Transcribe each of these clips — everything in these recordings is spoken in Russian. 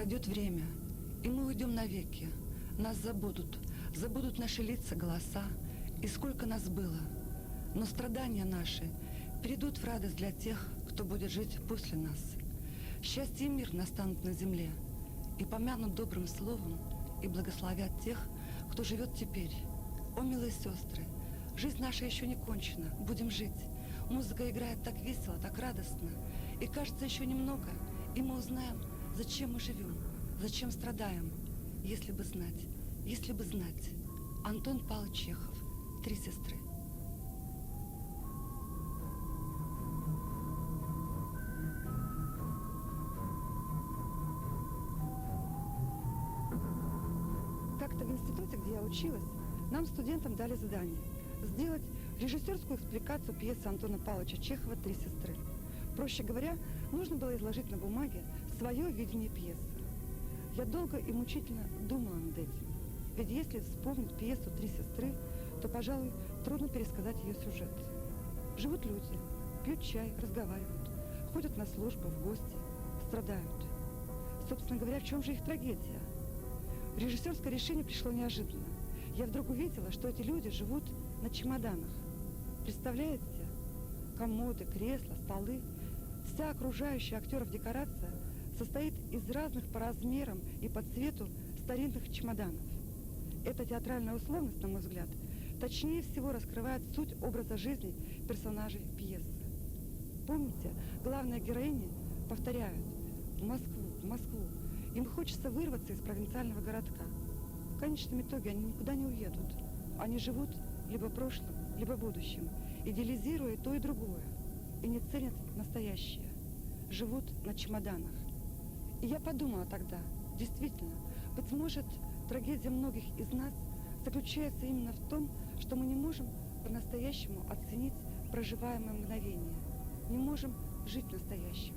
Пройдет время, и мы уйдем навеки. Нас забудут, забудут наши лица, голоса, и сколько нас было. Но страдания наши перейдут в радость для тех, кто будет жить после нас. Счастье и мир настанут на земле, и помянут добрым словом, и благословят тех, кто живет теперь. О, милые сестры, жизнь наша еще не кончена, будем жить. Музыка играет так весело, так радостно, и кажется еще немного, и мы узнаем, зачем мы живем, зачем страдаем. Если бы знать, если бы знать. Антон Павлович Чехов. «Три сестры». Как-то в институте, где я училась, нам, студентам, дали задание сделать режиссерскую экспликацию пьесы Антона Павловича Чехова «Три сестры». Проще говоря, нужно было изложить на бумаге свое видение пьесы. Я долго и мучительно думала над этим. Ведь если вспомнить пьесу «Три сестры», то, пожалуй, трудно пересказать ее сюжет. Живут люди, пьют чай, разговаривают, ходят на службу, в гости, страдают. Собственно говоря, в чем же их трагедия? Режиссерское решение пришло неожиданно. Я вдруг увидела, что эти люди живут на чемоданах. Представляете? Комоды, кресла, столы. Вся окружающая актеров декорация состоит из разных по размерам и по цвету старинных чемоданов. Эта театральная условность, на мой взгляд, точнее всего раскрывает суть образа жизни персонажей пьесы. Помните, главные героини повторяют «в Москву, в Москву». Им хочется вырваться из провинциального городка. В конечном итоге они никуда не уедут. Они живут либо прошлым, либо будущим, идеализируя то и другое, и не ценят настоящее. Живут на чемоданах. И я подумала тогда, действительно, быть может, трагедия многих из нас заключается именно в том, что мы не можем по-настоящему оценить проживаемое мгновение, не можем жить настоящим.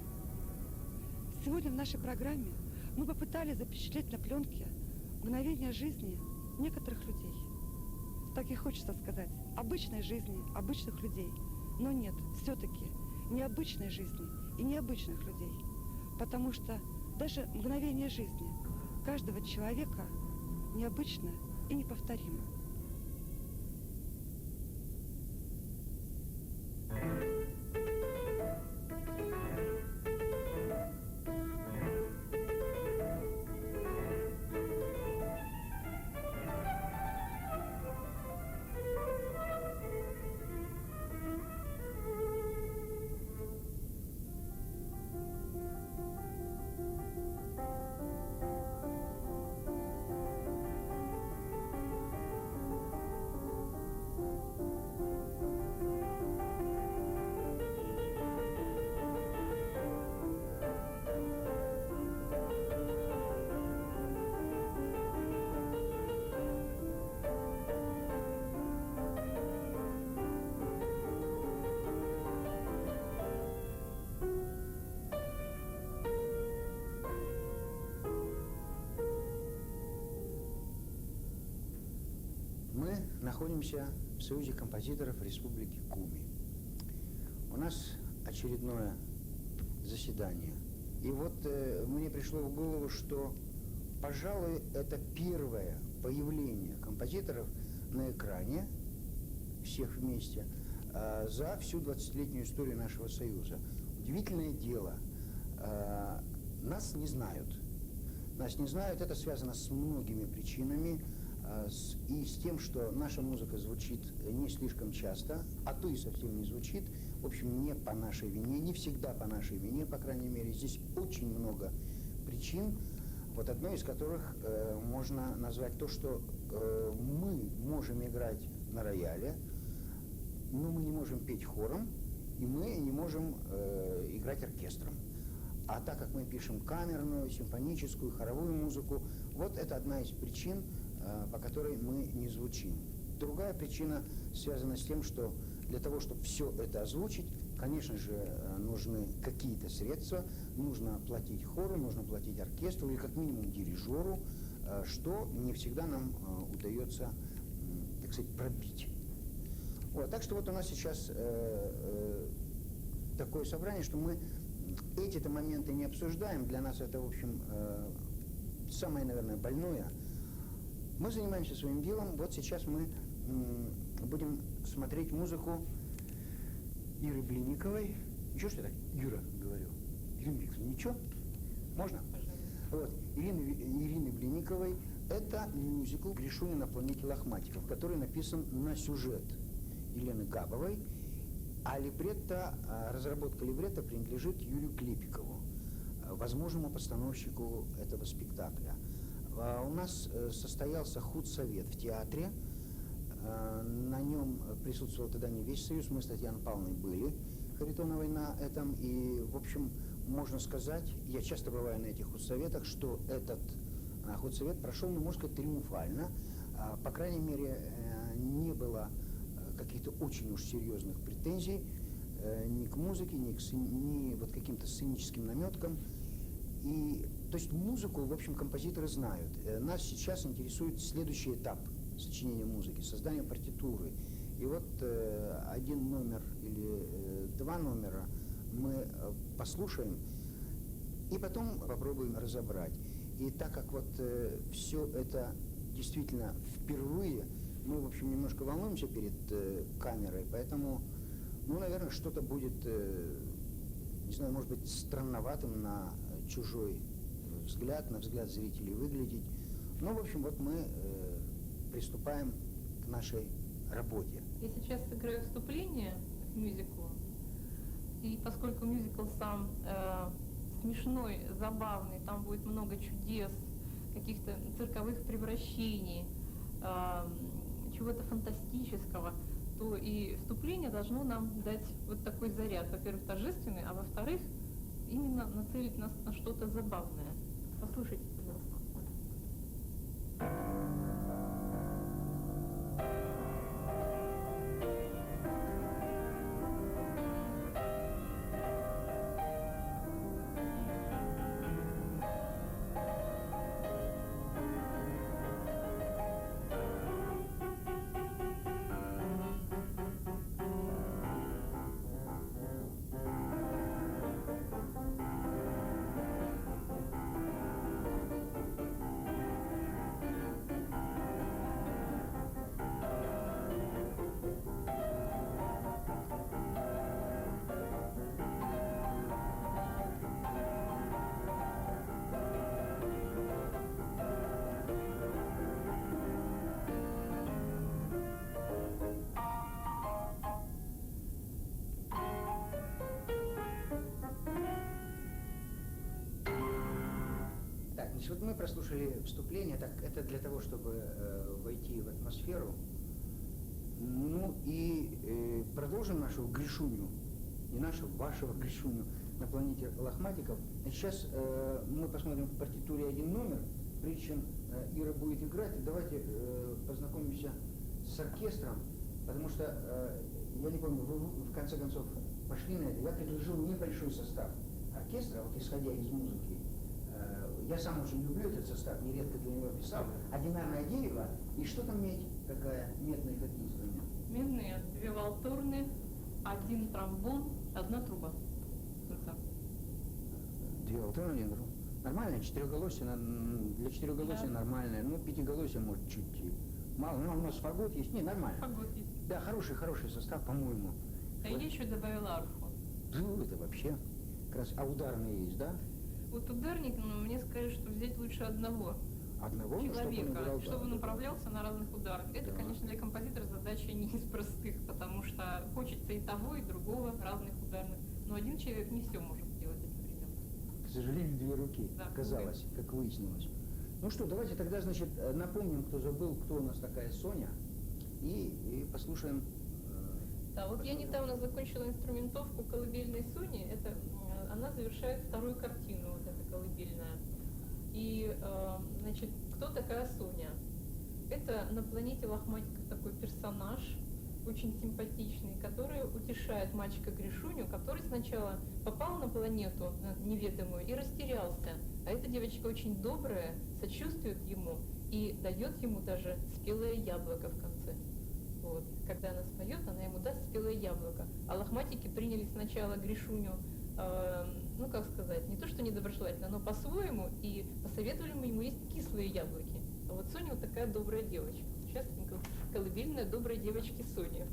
Сегодня в нашей программе мы попытались запечатлеть на пленке мгновение жизни некоторых людей. Так и хочется сказать, обычной жизни, обычных людей. Но нет, все-таки необычной жизни и необычных людей. Потому что даже мгновение жизни каждого человека необычно и неповторимо. Находимся в Союзе композиторов Республики Куми. У нас очередное заседание. И вот мне пришло в голову, что, пожалуй, это первое появление композиторов на экране, всех вместе, за всю 20-летнюю историю нашего Союза. Удивительное дело, нас не знают. Нас не знают, это связано с многими причинами, и с тем, что наша музыка звучит не слишком часто, а то и совсем не звучит, в общем, не по нашей вине, не всегда по нашей вине, по крайней мере. Здесь очень много причин, вот одной из которых можно назвать то, что мы можем играть на рояле, но мы не можем петь хором, и мы не можем играть оркестром. А так как мы пишем камерную, симфоническую, хоровую музыку, вот это одна из причин, по которой мы не звучим. Другая причина связана с тем, что для того, чтобы все это озвучить, конечно же, нужны какие-то средства, нужно платить хору, нужно платить оркестру или как минимум дирижеру, что не всегда нам удается, так сказать, пробить. Вот, так что вот у нас сейчас такое собрание, что мы эти-то моменты не обсуждаем, для нас это, в общем, самое, наверное, больное. Мы занимаемся своим делом. Вот сейчас мы будем смотреть музыку Иры Блинниковой. Ничего, что я так Ира говорю? Ирина Блинниковна, ничего? Можно? Вот. Ирины Блинниковой. Это мюзикл «Гришунин на планете лохматиков», который написан на сюжет Елены Габовой, а либретто, разработка либретто принадлежит Юрию Клепикову, возможному постановщику этого спектакля. У нас состоялся худсовет в театре, на нем присутствовал тогда не весь союз, мы с Татьяной Павловной были, Харитоновой, на этом, и, в общем, можно сказать, я часто бываю на этих худсоветах, что этот худсовет прошел, ну, можно сказать, триумфально. По крайней мере, не было каких-то очень уж серьезных претензий ни к музыке, ни вот каким-то сценическим наметкам. И, то есть музыку, в общем, композиторы знают. Нас сейчас интересует следующий этап сочинения музыки, создание партитуры. И вот один номер или два номера мы послушаем и потом попробуем разобрать. И так как вот все это действительно впервые, мы, в общем, немножко волнуемся перед камерой, поэтому, ну, наверное, что-то будет, не знаю, может быть, странноватым на чужой взгляд, на взгляд зрителей выглядеть. Ну, в общем, вот мы приступаем к нашей работе. Я сейчас сыграю вступление к мюзиклу, и поскольку мюзикл сам смешной, забавный, там будет много чудес, каких-то цирковых превращений, чего-то фантастического, то и вступление должно нам дать вот такой заряд. Во-первых, торжественный, а во-вторых, именно нацелить нас на что-то забавное. Послушайте, пожалуйста. Вот мы прослушали вступление, так это для того, чтобы войти в атмосферу. Ну и продолжим нашу Гришуню, не нашу, вашего Гришуню на планете лохматиков. Сейчас мы посмотрим в партитуре один номер, прежде чем Ира будет играть, давайте познакомимся с оркестром, потому что, я не помню, вы в конце концов пошли на это, я предложил небольшой состав оркестра, вот исходя из музыки. Я сам очень люблю этот состав, нередко для него писал. Одинарное дерево, и что там медь? Какая? Медные какие инструменты? Медные, 2 валторны, 1 тромбон, 1 труба. Вот так. 2 валторны, 1 труба. Нормальное, четырехголосие, для четырехголосия Да. Нормальное. Ну, пятиголосие может чуть мало. Ну, у нас фагот есть. Не, нормально. Фагот есть. Да, хороший состав, по-моему. А я еще добавила арфу. Ну, это вообще. Как раз, а ударные есть, да? Вот ударник, мне сказали, что взять лучше одного Одного, ну, чтобы он человека, играл, чтобы он да. направлялся на разных ударах. Это, Да. конечно, для композитора задача не из простых, потому что хочется и того, и другого, разных ударных. Но один человек не все может сделать одновременно. К сожалению, 2 руки, Да, оказалось, как выяснилось. Ну что, давайте тогда, значит, напомним, кто забыл, кто у нас такая Соня, и послушаем. Да, вот я недавно закончила инструментовку колыбельной Сони. Это она завершает 2-ю картину, вот эта колыбельная. И, значит, кто такая Соня? Это на планете лохматиков такой персонаж, очень симпатичный, который утешает мальчика Гришуню, который сначала попал на планету неведомую и растерялся. А эта девочка очень добрая, сочувствует ему и дает ему даже спелое яблоко в конце. Вот. Когда она споет, она ему даст спелое яблоко. А лохматики приняли сначала Гришуню ну как сказать, не то что недоброжелательно, но по-своему, и посоветовали мы ему есть кислые яблоки. А вот Соня вот такая добрая девочка. Сейчас колыбельная доброй девочки Сони.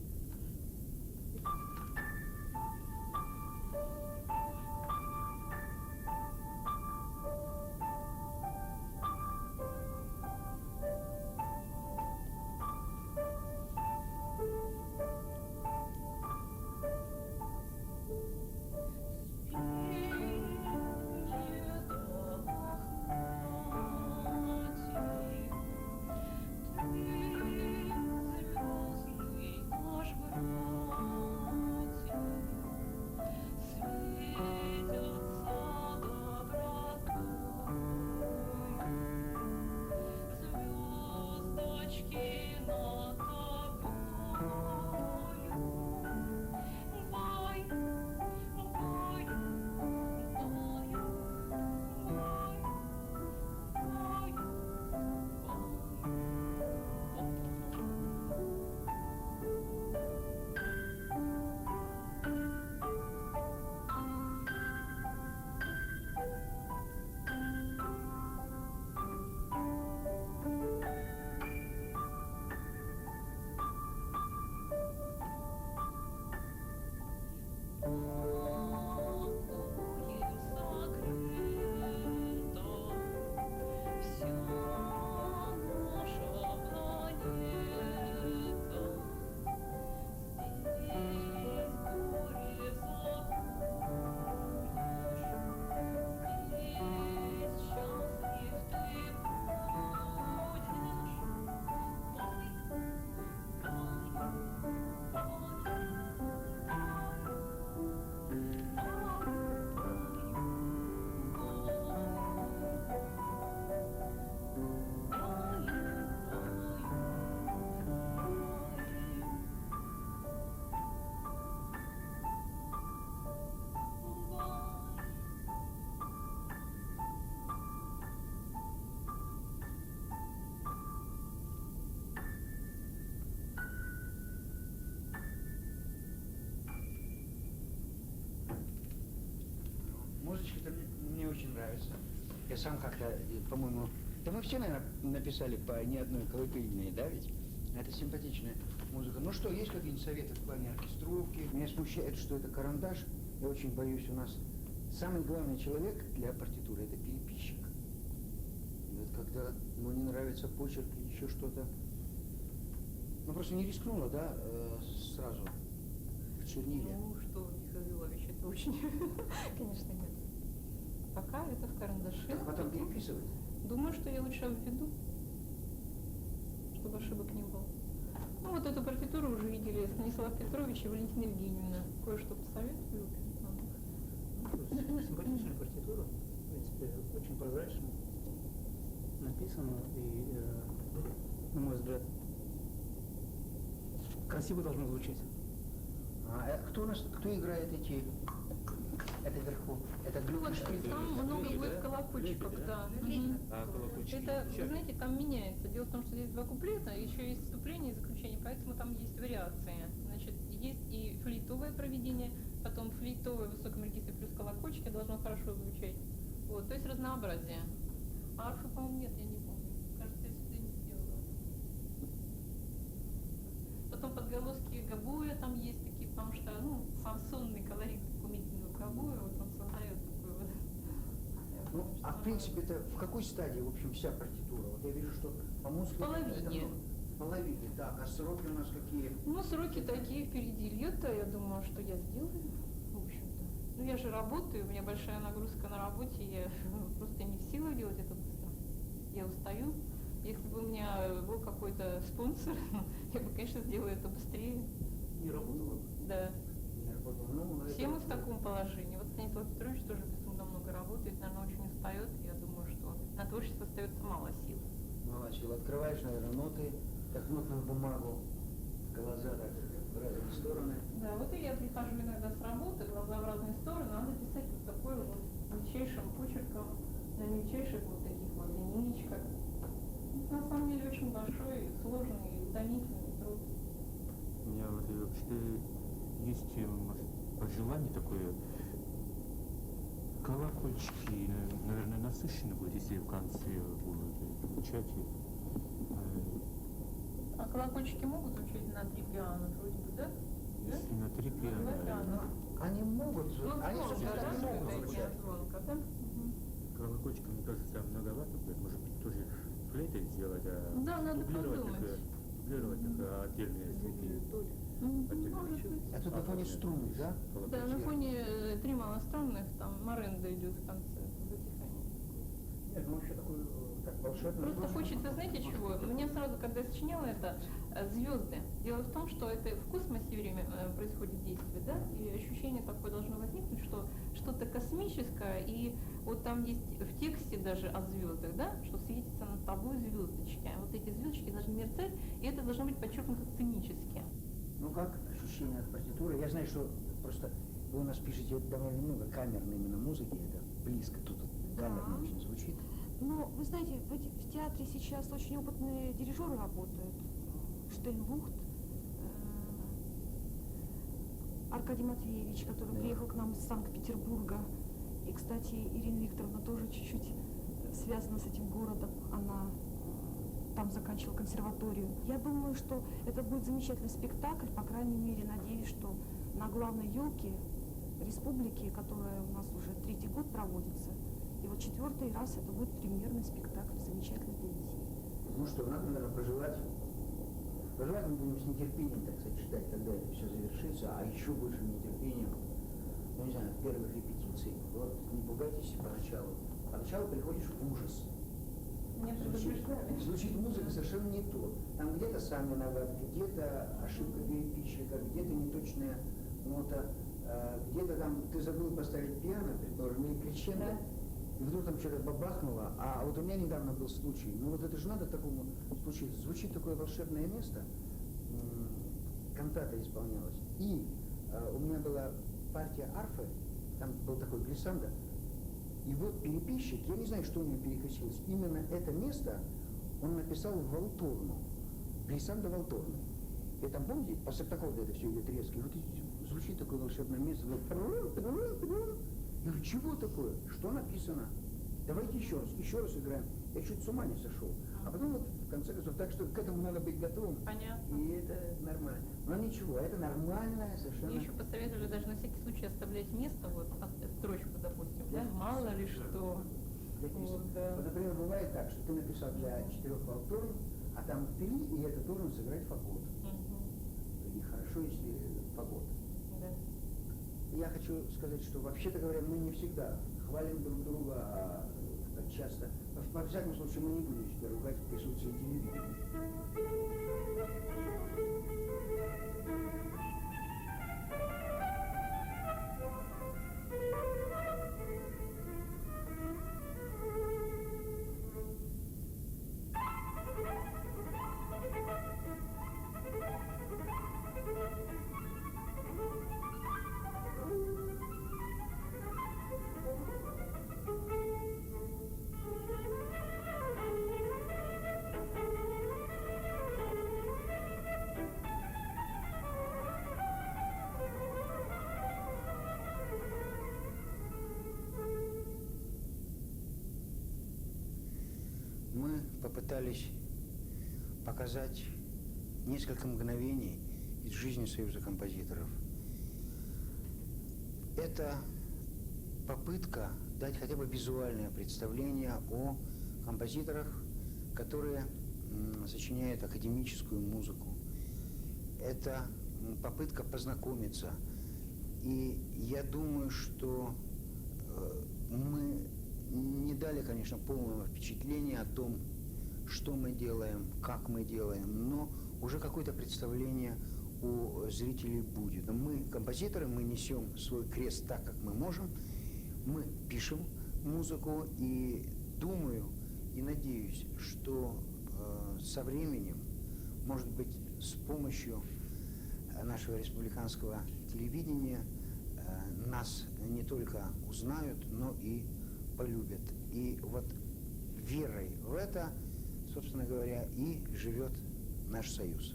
Музычка-то мне очень нравится. Я сам как-то, по-моему, да мы все, наверное, написали по ни одной колыбельной, да, ведь? Это симпатичная музыка. Ну что, есть какие-нибудь советы в плане оркестровки? Меня смущает, что это карандаш. Я очень боюсь, у нас самый главный человек для партитуры – это переписчик. И вот когда ему не нравится почерк или еще что-то, ну просто не рискнула, да, сразу в черниле. Ну что, Михаил Львович, это очень, конечно, нет. Пока это в карандаше. Так потом переписывать? Думаю, что я лучше обведу, чтобы ошибок не было. Ну вот эту партитуру уже видели Станислав Петрович и Валентина Евгеньевна. Кое-что посоветую. Симпатичная партитура, в принципе, очень прозрачно написано и, на мой взгляд, красиво должно звучать. Кто у нас, кто играет эти, это вверху, это Ну вот глюки? там много будет колокольчиков, да. Мгм. А колокольчики? Это, вы знаете, там меняется. Дело в том, что здесь два куплета, еще есть вступление и заключение, поэтому там есть вариации. Значит, есть и флейтовое проведение, потом флейтовое в высоком регистре плюс колокольчики должно хорошо звучать. Вот, то есть разнообразие. А арфы, по-моему, нет, я не помню. Кажется, я сюда не сделала. Потом подголоски гобоя там есть такие, потому что, ну, шансонный колорит кумительного гобоя, вот он создает такой вот. Ну, а в принципе, это в какой стадии, в общем, вся партитура? Вот я вижу, что по-моему, В половине. В половине, так. А сроки у нас какие? Ну, сроки такие впереди лета, я думаю, что я сделаю, в общем-то. Ну, я же работаю, у меня большая нагрузка на работе, я просто не в силах делать это быстро. Я устаю. Если бы у меня был какой-то спонсор, я бы, конечно, сделала это быстрее. Не работала. Да. Не работал. Ну, Все это- мы в таком положении. Вот Станислав Петрович тоже безумно много работает, наверное, очень устает. Я думаю, что на творчество остается мало сил. Мало сил. Открываешь, наверное, ноты, как нотную бумагу, глаза так в разные стороны. Да, вот и я прихожу иногда с работы, глаза в разные стороны, надо писать вот такой вот мельчайшим почерком, на мельчайших вот таких вот линеечках. Это на самом деле очень большой, сложный и утомительный труд. У меня вот вообще есть может, пожелание такое, Колокольчики, наверное, насыщенно будет, если в конце будут звучать. А колокольчики могут звучать на 3 пиано, вроде бы, да? Если на 3 Два пиано. пиано. Они могут, Ну, они, звонко, собственно, да, они могут такая звучать. звонко, да? Колокольчика, мне кажется, многовато будет. Может быть, тоже флейтой сделать, а Да, надо дублировать, подумать. дублировать так, отдельные звуки. Отдельные Может еще. быть. Это на фоне струны, да? Да, на фоне 3 малострунных, там маренда идет в конце, затихание. Нет, ну вообще такой, так, волшебный. Просто хочется, знаете чего? Мне сразу, когда я сочиняла это, звезды. Дело в том, что это в космосе все время происходит действие, да, и ощущение такое должно возникнуть, что что-то космическое, и вот там есть в тексте даже о звездах, да, что светится над тобой звездочки. А вот эти звездочки должны мерцать, и это должно быть подчеркнуто сценически. Ну как ощущение от партитуры? Я знаю, что просто вы у нас пишете довольно много камерной именно музыки, это близко тут камерно очень звучит. Ну, вы знаете, в театре сейчас очень опытные дирижеры работают. Штейнбухт, Аркадий Матвеевич, который Да. приехал к нам из Санкт-Петербурга. И, кстати, Ирина Викторовна тоже чуть-чуть связана с этим городом. Она там заканчивала консерваторию. Я думаю, что это будет замечательный спектакль. По крайней мере, надеюсь, что на главной елке республики, которая у нас уже 3-й год проводится, и вот 4-й раз это будет премьерный спектакль, замечательный для детей. Ну что, надо, наверное, пожелать. Пожелать мы будем с нетерпением, так сказать, ждать, когда это все завершится, а еще больше нетерпением, ну не знаю, первых репетиций. Вот не пугайтесь поначалу. Поначалу приходишь в ужас. Мне предупреждали. Звучит музыка совершенно не то. Там где-то сам виноват, где-то ошибка переписчика, где-то неточная нота, где-то там ты забыл поставить пиано, предположим, или крещендо, Да. и вдруг там что-то бабахнуло. А вот у меня недавно был случай, ну вот это же надо такому случаю. Звучит такое волшебное место, кантата исполнялась. И у меня была партия арфы, там был такой глиссандо, и вот переписчик, я не знаю, что у него перекосилось, именно это место он написал в валторну, глиссандо валторну. И там, помните, по септаккорду это все идет резко, и вот звучит такое волшебное место, вот, я говорю, чего такое? Что написано? Давайте еще раз играем. Я чуть с ума не сошел. А потом вот, в конце концов, так что к этому надо быть готовым. Понятно. И это нормально. Но ничего, это нормальное совершенно. Мне еще посоветовали даже на всякий случай оставлять место, вот строчку, допустим, да, мало ли что. Вот, да. Вот, например, бывает так, что ты написал для 4 валторн, а там 3, и это должен сыграть фагот. И хорошо, если фагот. Да. Я хочу сказать, что вообще-то говоря, мы не всегда хвалим друг друга так часто. Во всяком случае, мы не будем себя ругать в присутствии телевидения. Мы попытались показать несколько мгновений из жизни Союза композиторов. Это попытка дать хотя бы визуальное представление о композиторах, которые сочиняют академическую музыку. Это попытка познакомиться. И я думаю, что мы не дали, конечно, полного впечатления о том, что мы делаем, как мы делаем, но уже какое-то представление у зрителей будет. Мы, композиторы, мы несем свой крест так, как мы можем, мы пишем музыку, и думаю, и надеюсь, что со временем, может быть, с помощью нашего республиканского телевидения нас не только узнают, но и полюбят. И вот верой в это, собственно говоря, и живет наш союз.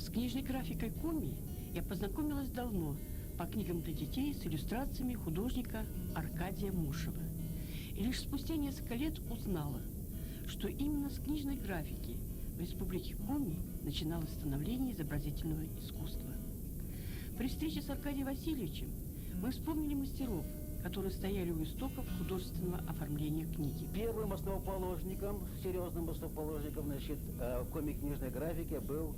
С книжной графикой Коми я познакомилась давно по книгам для детей с иллюстрациями художника Аркадия Мушева. И лишь спустя несколько лет узнала, что именно с книжной графики в Республике Коми начиналось становление изобразительного искусства. При встрече с Аркадием Васильевичем мы вспомнили мастеров, которые стояли у истоков художественного оформления книги. Первым основоположником, серьезным основоположником, значит, коми-книжной графики был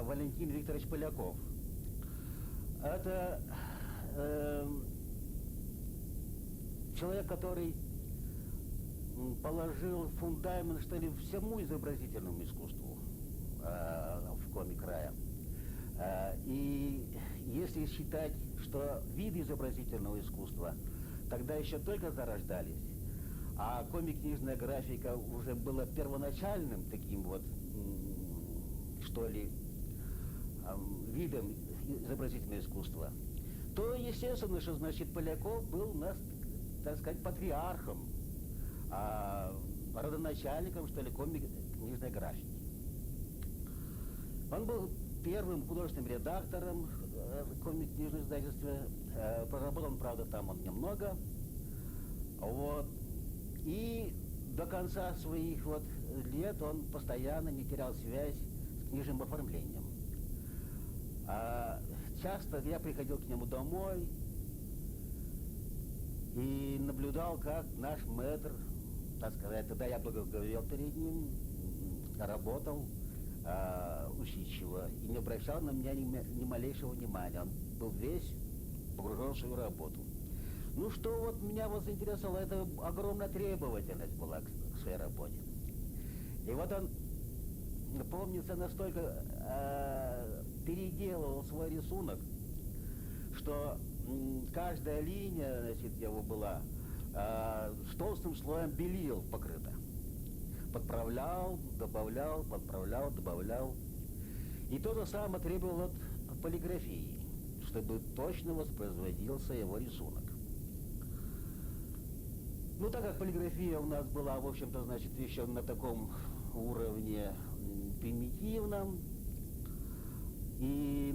Валентин Викторович Поляков. Это человек, который положил фундамент, что ли, всему изобразительному искусству в коми-крае. И если считать, что виды изобразительного искусства тогда еще только зарождались, а коми-книжная графика уже была первоначальным таким вот, что ли, видом изобразительного искусства, то естественно, что, значит, Поляков был у нас, так сказать, патриархом, родоначальником, что ли, коми-книжной графики. Он был первым художественным редактором коми-книжного издательства. Проработал, правда, там он немного. Вот. И до конца своих вот лет он постоянно не терял связь с книжным оформлением. Часто я приходил к нему домой и наблюдал, как наш мэтр, так сказать, тогда я благоговел перед ним, работал усидчиво и не обращал на меня ни малейшего внимания. Он был весь погружен в свою работу. Ну что вот меня вот заинтересовало, это огромная требовательность была к своей работе. И вот он, помнится, настолько переделывал свой рисунок, что каждая линия, значит, его была с толстым слоем белил покрыта. Подправлял, добавлял, подправлял, добавлял. И то же самое требовал от полиграфии, чтобы точно воспроизводился его рисунок. Ну, так как полиграфия у нас была, в общем-то, значит, еще на таком уровне примитивном, и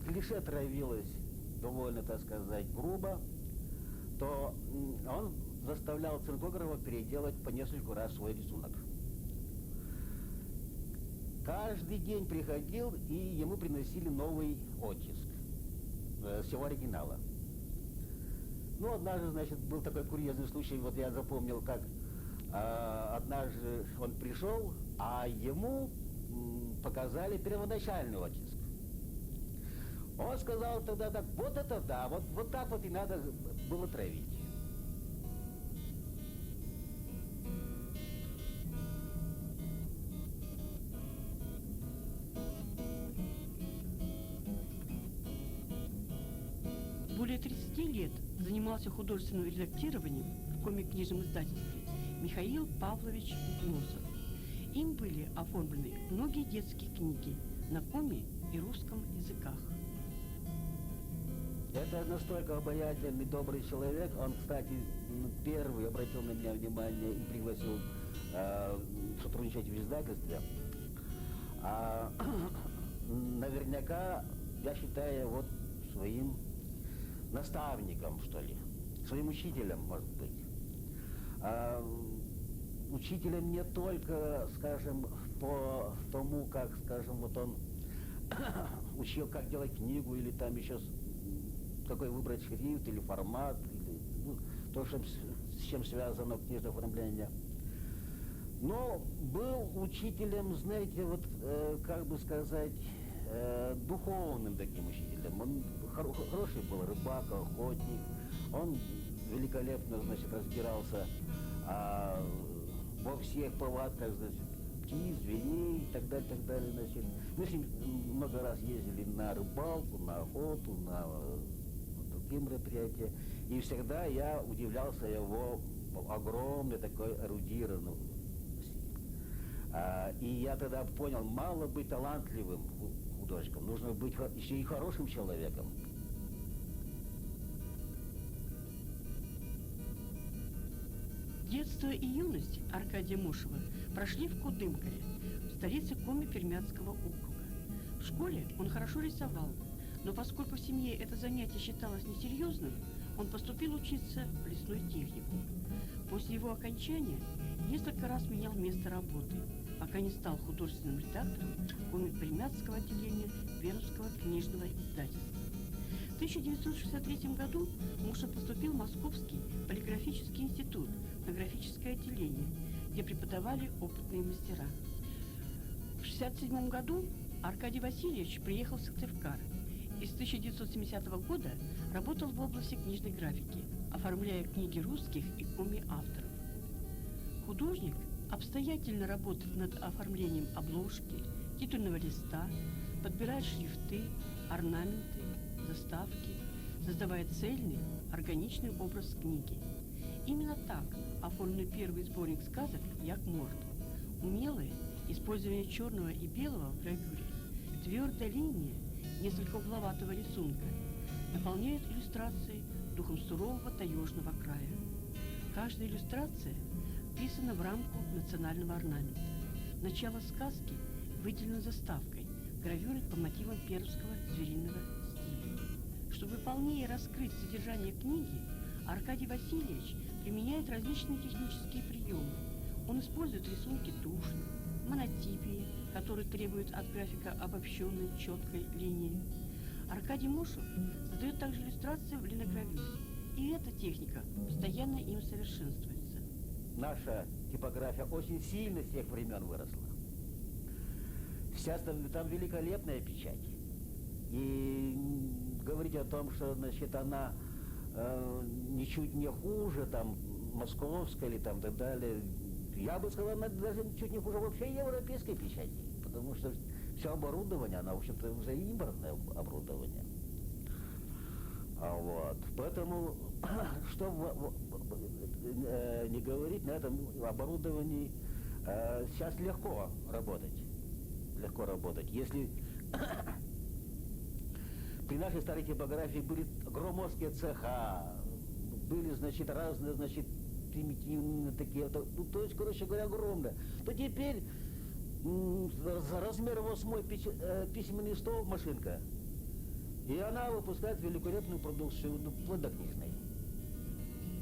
клише травилось довольно, так сказать, грубо, то он заставлял цинкографа переделать по несколько раз свой рисунок. Каждый день приходил, и ему приносили новый оттиск всего оригинала. Ну, однажды, значит, был такой курьезный случай, вот я запомнил, как однажды он пришел, а ему показали первоначальный оттиск. Он сказал тогда так: вот это да, вот так вот и надо было травить. Более 30 лет занимался художественным редактированием в коми-книжном издательстве Михаил Павлович Гнусов. Им были оформлены многие детские книги на коми и русском языках. Это настолько обаятельный, добрый человек. Он, кстати, первый обратил на меня внимание и пригласил сотрудничать в издательстве. Наверняка я считаю его своим наставником, что ли, своим учителем, может быть. Учителем не только, скажем, по тому, как, скажем, вот он учил, как делать книгу, или там еще какой выбрать шрифт или формат, или то, с чем связано книжное оформление. Но был учителем, знаете, вот, как бы сказать, духовным таким учителем. Он хороший был рыбак, охотник. Он великолепно, значит, разбирался во всех повадках, значит, птиц, зверей и так далее, значит. Мы с ним много раз ездили на рыбалку, на охоту, на другие мероприятия. И всегда я удивлялся его огромной такой эрудированностью. И я тогда понял, мало быть талантливым художником, нужно быть еще и хорошим человеком. Детство и юность Аркадия Мушева прошли в Кудымкаре, в столице Коми-Пермяцкого округа. В школе он хорошо рисовал, но поскольку в семье это занятие считалось несерьезным, он поступил учиться в лесной технику. После его окончания несколько раз менял место работы, пока не стал художественным редактором Коми-Пермяцкого отделения Пермского книжного издательства. В 1963 году Мушев поступил в Московский полиграфический институт на графическое отделение, где преподавали опытные мастера. В 1967 году Аркадий Васильевич приехал в Сыктывкар и с 1970 года работал в области книжной графики, оформляя книги русских и коми-авторов. Художник обстоятельно работает над оформлением обложки, титульного листа, подбирает шрифты, орнаменты, заставки, создавая цельный, органичный образ книги. Именно так оформлен первый сборник сказок «Як Морд». Умелое использование черного и белого в гравюре, твердая линия несколько угловатого рисунка наполняет иллюстрации духом сурового таежного края. Каждая иллюстрация вписана в рамку национального орнамента. Начало сказки выделено заставкой, гравюрой по мотивам пермского звериного стиля. Чтобы полнее раскрыть содержание книги, Аркадий Васильевич применяет различные технические приемы. Он использует рисунки тушью, монотипии, которые требуют от графика обобщенной четкой линии. Аркадий Мушев создает также иллюстрации в линогравюре, и эта техника постоянно им совершенствуется. Наша типография очень сильно с тех времен выросла. Сейчас там великолепная печать. И говорить о том, что, значит, она ничуть не хуже там московской или там так далее, я бы сказал, она даже чуть не хуже вообще европейской печати, потому что все оборудование, она, в общем-то, уже импортное оборудование. Вот. Поэтому, что не говорить, на этом оборудовании сейчас легко работать. Легко работать. Если при нашей старой типографии были громоздкие цеха, были, значит, разные, значит, примитивные такие, то есть, короче говоря, огромное, то теперь размер 8 письменный стол машинка, и она выпускает великолепную продукцию, вплоть до книжной.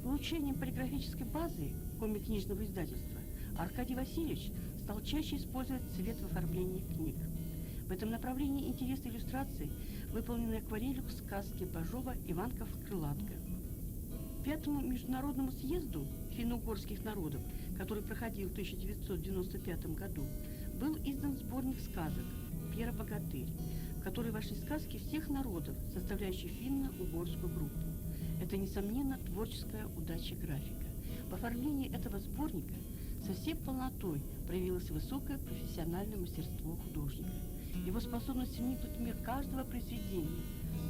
Улучшением полиграфической базы коми-книжного издательства Аркадий Васильевич стал чаще использовать цвет в оформлении книг. В этом направлении интересные иллюстрации выполнены акварелью к сказке Бажова «Иванков-крылатка». К 5-му международному съезду финно-угорских народов, который проходил в 1995 году, был издан сборник сказок «Пьера Богатырь», в который вошли сказки всех народов, составляющих финно-угорскую группу. Это, несомненно, творческая удача графика. В оформлении этого сборника со всей полнотой проявилось высокое профессиональное мастерство художника. Его способность вникнуть в мир каждого произведения,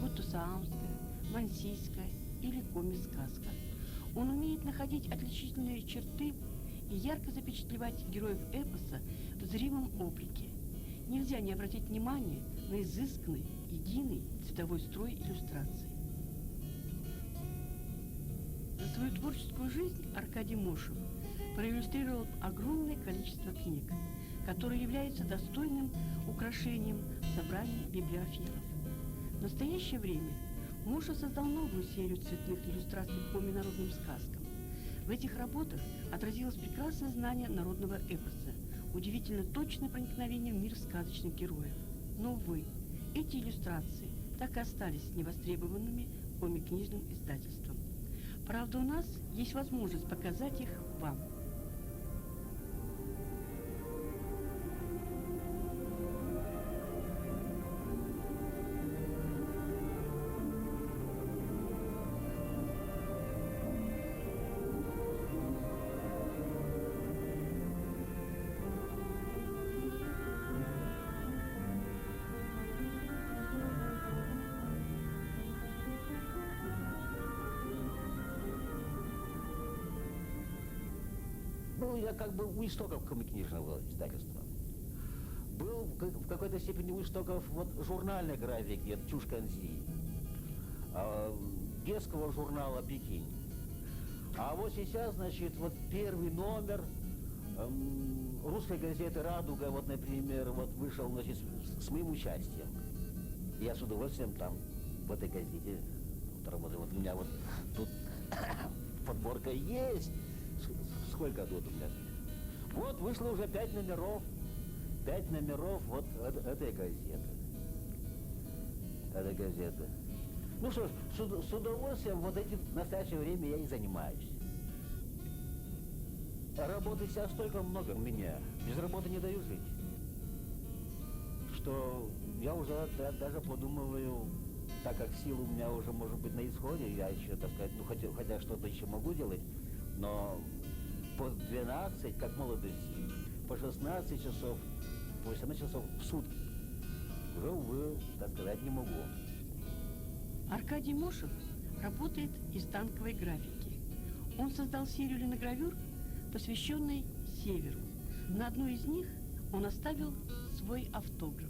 будь то саамская, мансийская или коми-сказка. Он умеет находить отличительные черты и ярко запечатлевать героев эпоса в зримом облике. Нельзя не обратить внимание на изысканный, единый цветовой строй иллюстраций. За свою творческую жизнь Аркадий Мушев проиллюстрировал огромное количество книг, которые являются достойным украшением собраний библиофилов. В настоящее время Мушев создал новую серию цветных иллюстраций к коми-народным сказкам. В этих работах отразилось прекрасное знание народного эпоса, удивительно точное проникновение в мир сказочных героев. Но, увы, эти иллюстрации так и остались невостребованными коми-книжным издательством. Правда, у нас есть возможность показать их вам. Был я как бы у истоков коми-книжного издательства. Был в какой-то степени у истоков вот журнальной графики Чушканзи, детского журнала «Пекин». А вот сейчас, значит, вот первый номер русской газеты «Радуга», вот, например, вот вышел, значит, с моим участием. Я с удовольствием там, в этой газете, вот, работаю. Вот у меня вот тут подборка есть. Сколько тут у меня? Вот вышло уже 5 номеров. 5 номеров вот этой газеты. Этой газеты. Ну что ж, с удовольствием вот этим в настоящее время я и занимаюсь. Работы сейчас столько много у меня. Без работы не даю жить. Что я уже даже подумываю, так как сил у меня уже может быть на исходе, я еще, так сказать, ну хотя что-то еще могу делать, но по 12, как молодости, по 16 часов, по 18 часов в сутки уже, увы, так сказать, не могу. Аркадий Мушев работает из танковой графики. Он создал серию линогравюр, посвященной Северу. На одной из них он оставил свой автограф.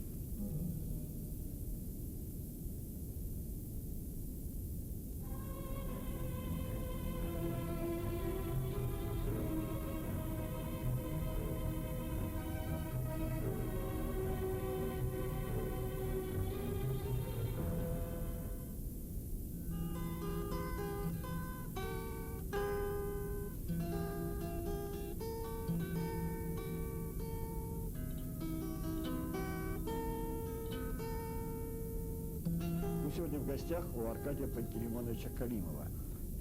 Мы сегодня в гостях у Аркадия Пантелеймоновича Калимова,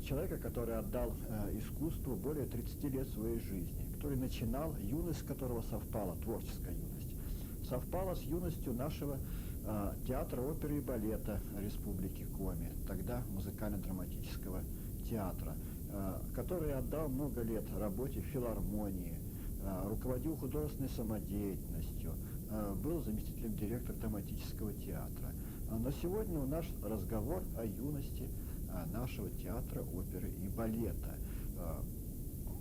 человека, который отдал искусству более 30 лет своей жизни, который начинал, юность которого совпала, творческая юность, совпала с юностью нашего театра оперы и балета Республики Коми, тогда музыкально-драматического театра, который отдал много лет работе в филармонии, руководил художественной самодеятельностью, был заместителем директора драматического театра. Но сегодня у нас разговор о юности нашего театра оперы и балета.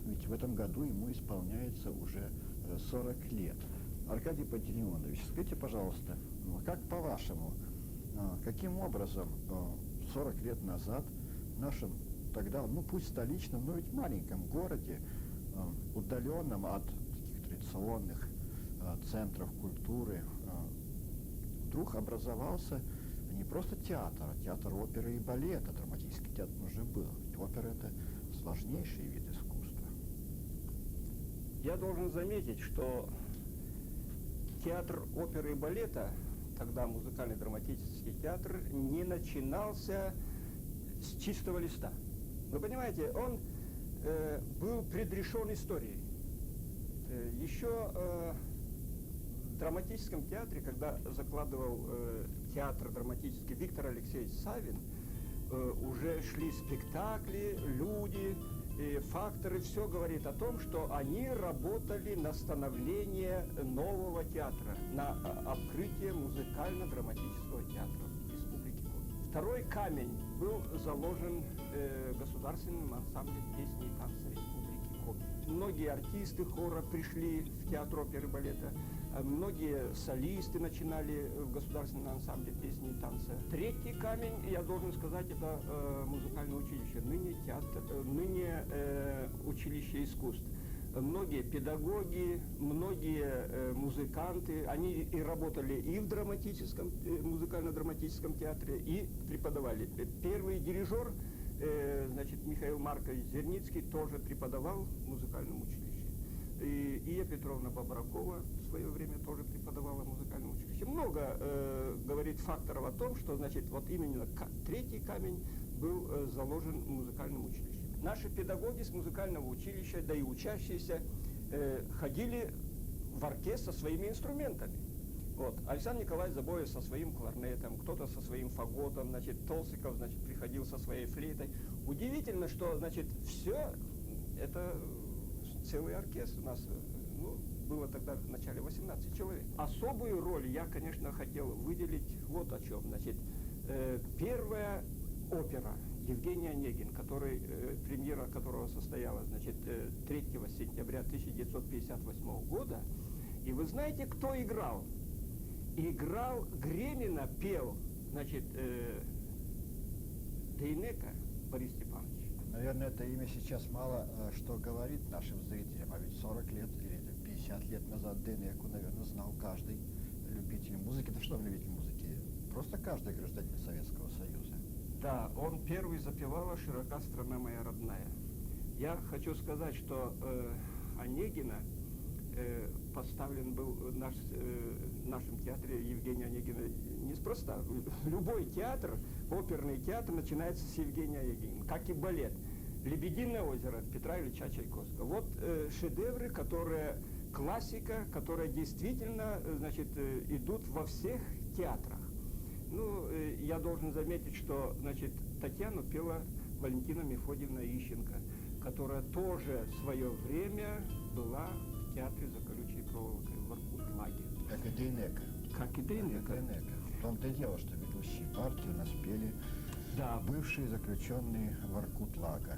Ведь в этом году ему исполняется уже 40 лет. Аркадий Пантелеймонович, скажите, пожалуйста, как по-вашему, каким образом 40 лет назад в нашем тогда, ну пусть столичном, но ведь маленьком городе, удаленном от таких традиционных центров культуры, вдруг образовался не просто театр, а театр оперы и балета. Драматический театр уже был. Ведь опера — это сложнейший вид искусства. Я должен заметить, что театр оперы и балета, тогда музыкальный драматический театр, не начинался с чистого листа. Вы понимаете, он был предрешен историей. Еще в драматическом театре, когда закладывал театр драматический Виктор Алексеевич Савин, уже шли спектакли, люди, факторы, все говорит о том, что они работали на становление нового театра, на открытие музыкально-драматического театра в Республике Коми. Второй камень был заложен государственным ансамблем песни и танца Республики Коми. Многие артисты хора пришли в театр оперы и балета, многие солисты начинали в государственном ансамбле песни и танца. Третий камень, я должен сказать, это музыкальное училище, ныне училище искусств. Многие педагоги, многие музыканты, они и работали и в драматическом, музыкально-драматическом театре, и преподавали. Первый дирижер, значит, Михаил Маркович Зерницкий, тоже преподавал в музыкальном училище. И Ия Петровна Бабракова в свое время тоже преподавала в музыкальном училище. Много говорит факторов о том, что, значит, вот именно третий камень был заложен в музыкальном училище. Наши педагоги с музыкального училища, да и учащиеся, ходили в оркестр со своими инструментами. Вот. Александр Николаевич Забоев со своим кларнетом, кто-то со своим фаготом, значит, Толстиков, значит, приходил со своей флейтой. Удивительно, что, значит, все это целый оркестр у нас, ну, было тогда в начале 18 человек. Особую роль я, конечно, хотел выделить вот о чем. Значит, первая опера Евгений Онегин, премьера которого состоялась, значит, 3 сентября 1958 года. И вы знаете, кто играл? Играл Гремина, пел, значит, Дейнека Борис Степанович. Наверное, это имя сейчас мало что говорит нашим зрителям, а ведь 40 лет или 50 лет назад Дейнеку, наверное, знал каждый любитель музыки. Да что любитель музыки? Просто каждый гражданин Советского Союза. Да, он первый запевал «Широка страна моя родная». Я хочу сказать, что Онегина поставлен был в нашем театре Евгения Онегина неспроста. Любой театр, оперный театр, начинается с Евгения Онегина, как и балет. «Лебединое озеро» Петра Ильича Чайковского. Вот шедевры, которые классика, которые действительно, значит, идут во всех театрах. Ну, я должен заметить, что, значит, Татьяну пела Валентина Мефодьевна Ищенко, которая тоже в свое время была в театре «За колючей проволокой» в Воркутлаге. Как и Дейнека. Как и Дейнека. В том-то и дело, что ведущие партии у нас пели бывшие заключенные Воркутлага.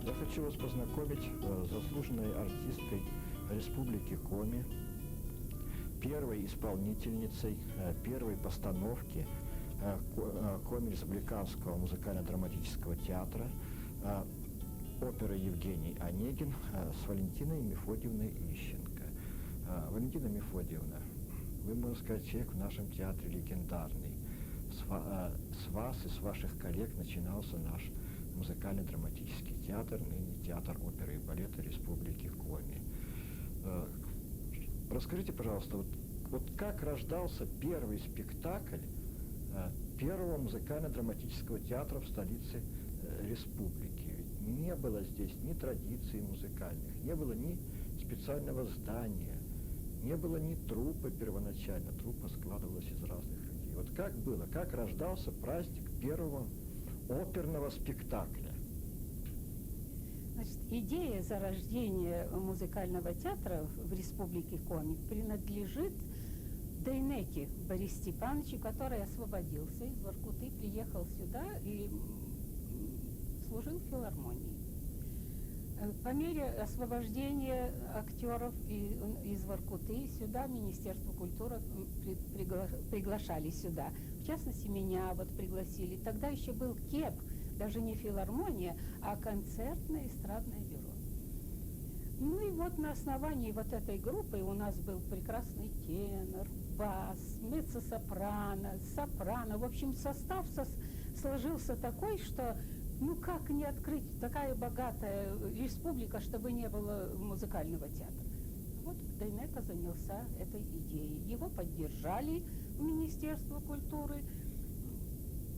Я хочу вас познакомить с заслуженной артисткой Республики Коми, первой исполнительницей первой постановки Коми Республиканского музыкально-драматического театра оперы Евгений Онегин с Валентиной Мефодьевной Ищенко. Валентина Мефодьевна, вы, можно сказать, человек в нашем театре легендарный. С вас и с ваших коллег начинался наш музыкально-драматический театр, ныне театр оперы и балета Республики Коми. Расскажите, пожалуйста, вот как рождался первый спектакль первого музыкально-драматического театра в столице республики? Ведь не было здесь ни традиций музыкальных, не было ни специального здания, не было ни труппы первоначально. Труппа складывалась из разных людей. Вот как было, как рождался праздник первого оперного спектакля? Значит, идея зарождения музыкального театра в Республике Коми принадлежит Дейнеке Борису Степановичу, который освободился из Воркуты, приехал сюда и служил в филармонии. По мере освобождения актеров из Воркуты сюда Министерство культуры приглашали сюда. В частности, меня вот пригласили. Тогда еще был КЕБ, даже не филармония, а концертное эстрадное бюро. Ну и вот на основании вот этой группы у нас был прекрасный тенор, бас, меццо-сопрано, сопрано. В общем, состав сложился такой, что ну как не открыть такая богатая республика, чтобы не было музыкального театра. Вот Дейнека занялся этой идеей. Его поддержали в Министерство культуры.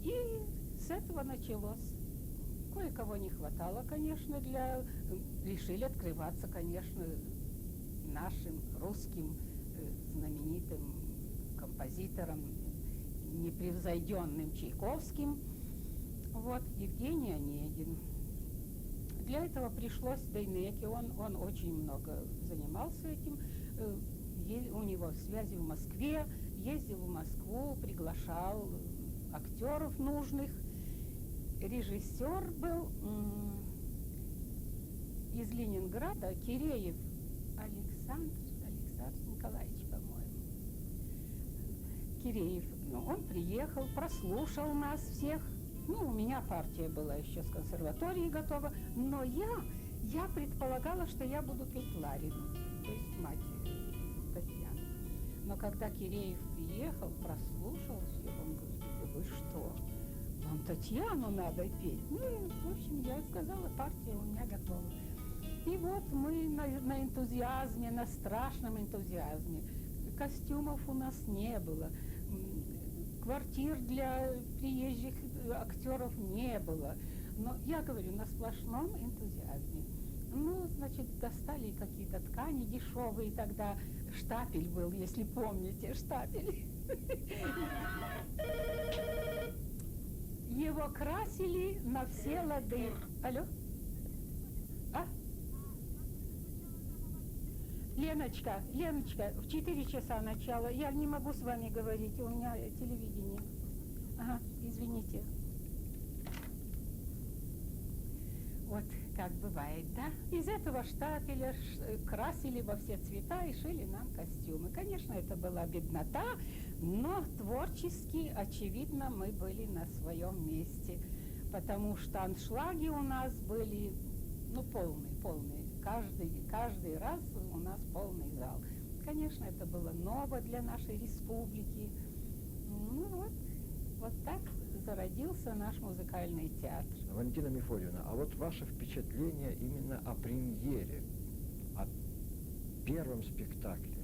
И с этого началось. Кое-кого не хватало, конечно, решили открываться, конечно, нашим русским знаменитым композитором, непревзойденным Чайковским. Вот, Евгений Онегин. Для этого пришлось Дейнеке, он очень много занимался этим, у него связи в Москве, ездил в Москву, приглашал актеров нужных. Режиссер был из Ленинграда, Киреев Александр Николаевич, по-моему. Киреев, он приехал, прослушал нас всех. Ну, у меня партия была еще с консерватории готова, но я предполагала, что я буду петь Ларину, то есть мать Татьяны. Но когда Киреев приехал, прослушал все, он говорит: да вы что, вам Татьяну надо петь? Ну, и, в общем, я сказала, партия у меня готова. И вот мы на энтузиазме, на страшном энтузиазме. Костюмов у нас не было, квартир для приезжих актеров не было. Но я говорю, на сплошном энтузиазме. Ну, значит, достали какие-то ткани дешевые тогда. Штапель был, если помните, штапель. Его красили на все лады. Алло? А? Леночка, в 4 часа начало. Я не могу с вами говорить, у меня телевидение. Ага, извините. Вот как бывает, да? Из этого штапеля красили во все цвета и шили нам костюмы. Конечно, это была беднота, но творчески, очевидно, мы были на своем месте. Потому что аншлаги у нас были, ну, полные. Каждый раз у нас полный зал. Конечно, это было ново для нашей республики. Ну вот так зародился наш музыкальный театр. Валентина Мефодьевна, а вот ваше впечатление именно о премьере, о первом спектакле?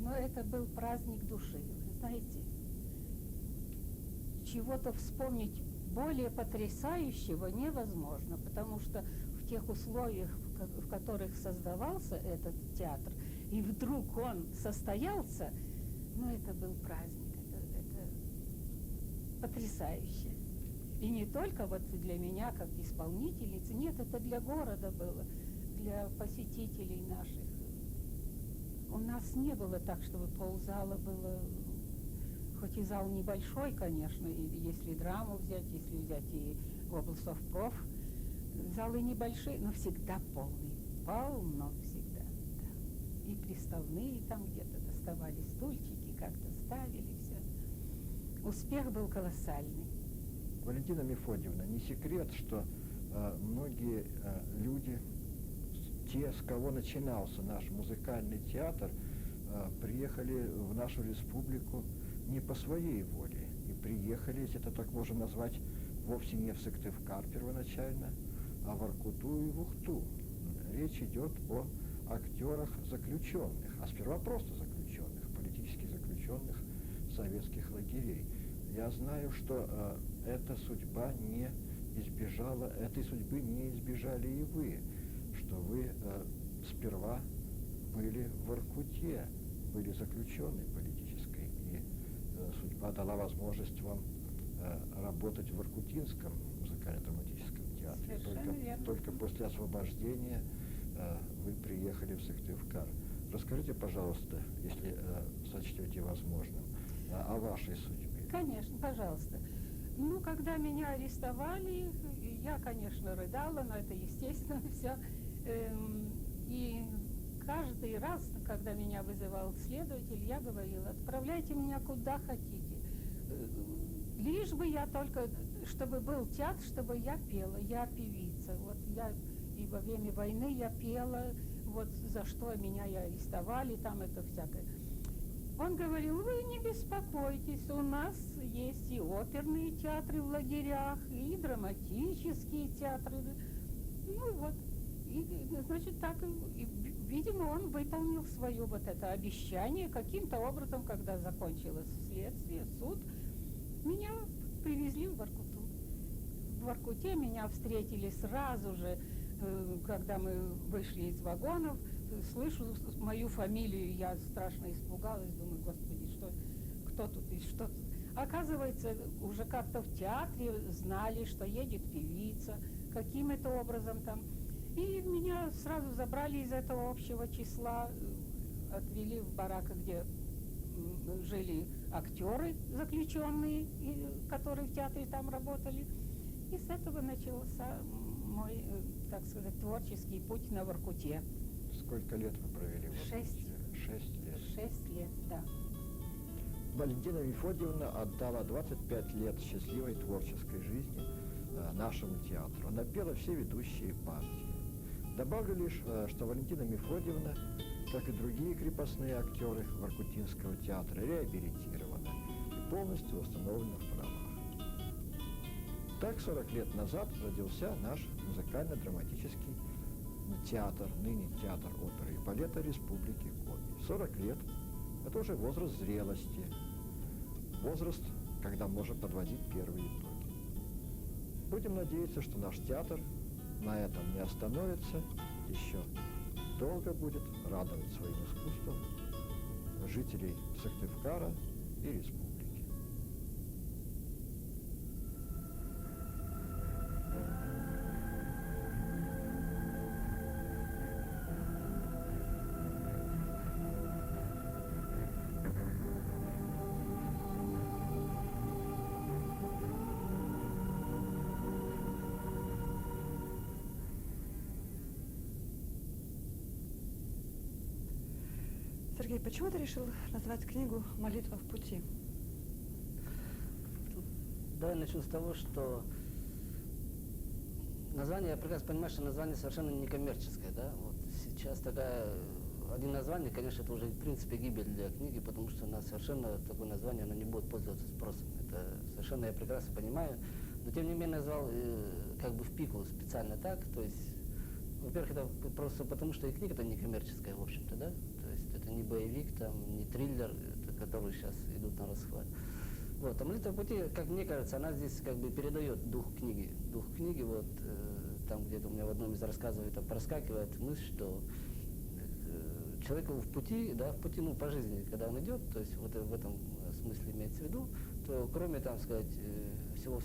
Но это был праздник души, знаете. Чего-то вспомнить более потрясающего невозможно, потому что в тех условиях, в которых создавался этот театр, и вдруг он состоялся, ну, это был праздник, это потрясающе. И не только вот для меня, как исполнительницы, нет, это для города было, для посетителей наших. У нас не было так, чтобы ползала было, хоть и зал небольшой, конечно, и если драму взять, если взять и облсовпроф, залы небольшие, но всегда полный, полно всегда, да. И приставные там где-то доставали стульчики, как-то ставили все. Успех был колоссальный. Валентина Мефодьевна, не секрет, что многие люди, те, с кого начинался наш музыкальный театр, приехали в нашу республику не по своей воле. И приехали, если это так можно назвать, вовсе не в Сыктывкар первоначально, а в Воркуту и в Ухту. Речь идет о актерах заключенных, а сперва просто заключенных, политически заключенных советских лагерей. Я знаю, что этой судьбы не избежали и вы, что вы сперва были в Воркуте, были заключенной политической, и судьба дала возможность вам работать в Воркутинском музыкально-драматическом театре. Только после освобождения вы приехали в Сыктывкар. Расскажите, пожалуйста, если сочтете возможным, о вашей судьбе. Конечно, пожалуйста. Ну, когда меня арестовали, я, конечно, рыдала, но это естественно все. И каждый раз, когда меня вызывал следователь, я говорила: отправляйте меня куда хотите. Лишь бы я только, чтобы был театр, чтобы я пела, я певица. Вот я и во время войны я пела, вот за что меня и арестовали, там это всякое. Он говорил: вы не беспокойтесь, у нас есть и оперные театры в лагерях, и драматические театры. Ну вот, и, значит, так, и, видимо, он выполнил свое вот это обещание. Каким-то образом, когда закончилось следствие, суд, меня привезли в Воркуту. В Воркуте меня встретили сразу же, когда мы вышли из вагонов. Слышу мою фамилию, я страшно испугалась, думаю: господи, кто тут и что тут. Оказывается, уже как-то в театре знали, что едет певица, каким-то образом там. И меня сразу забрали из этого общего числа, отвели в барак, где жили актеры заключенные, которые в театре там работали. И с этого начался мой, так сказать, творческий путь на Воркуте. Сколько лет вы провели в Воркуте? 6 лет. 6 лет, да. Валентина Мефодьевна отдала 25 лет счастливой творческой жизни нашему театру. Она пела все ведущие партии. Добавлю лишь, что Валентина Мефодьевна, как и другие крепостные актеры Воркутинского театра, реабилитирована и полностью восстановлена в правах. Так 40 лет назад родился наш музыкально-драматический театр, ныне театр оперы и балета Республики Коми. 40 лет – это уже возраст зрелости, возраст, когда можно подводить первые итоги. Будем надеяться, что наш театр на этом не остановится, еще долго будет радовать своим искусством жителей Сыктывкара и республики. Сергей, почему ты решил назвать книгу «Молитва в пути»? Давай начну с того, что название, я прекрасно понимаю, что название совершенно некоммерческое, да? Вот сейчас один название, конечно, это уже в принципе гибель для книги, потому что она совершенно, такое название, оно не будет пользоваться спросом. Это совершенно я прекрасно понимаю. Но тем не менее назвал как бы в пику специально так, то есть, во-первых, это просто потому, что и книга-то некоммерческая, в общем-то, да? То есть это не боевик, там, не триллер, которые сейчас идут на расхват. Вот, а «Молитва в пути», как мне кажется, она здесь как бы передает дух книги. Дух книги, вот, там где-то у меня в одном из рассказов это проскакивает мысль, что человеку в пути, да, в пути, ну, по жизни, когда он идет, то есть вот в этом смысле имеется в виду, то кроме, там, сказать, всего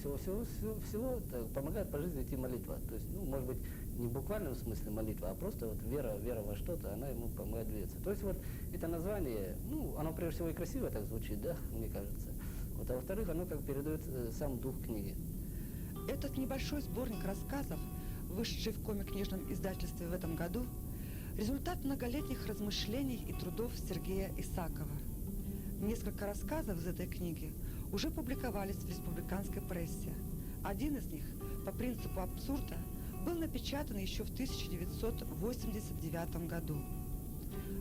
помогает по жизни идти молитва. То есть, ну, может быть, не в буквальном смысле молитва, а просто вот вера во что-то, она ему помогает двигаться. То есть вот это название, ну, оно прежде всего и красиво так звучит, да, мне кажется. Вот, а во-вторых, оно как передает сам дух книги. Этот небольшой сборник рассказов, вышедший в коми-книжном издательстве в этом году, результат многолетних размышлений и трудов Сергея Исакова. Несколько рассказов из этой книги уже публиковались в республиканской прессе. Один из них, по принципу абсурда, был напечатан еще в 1989 году.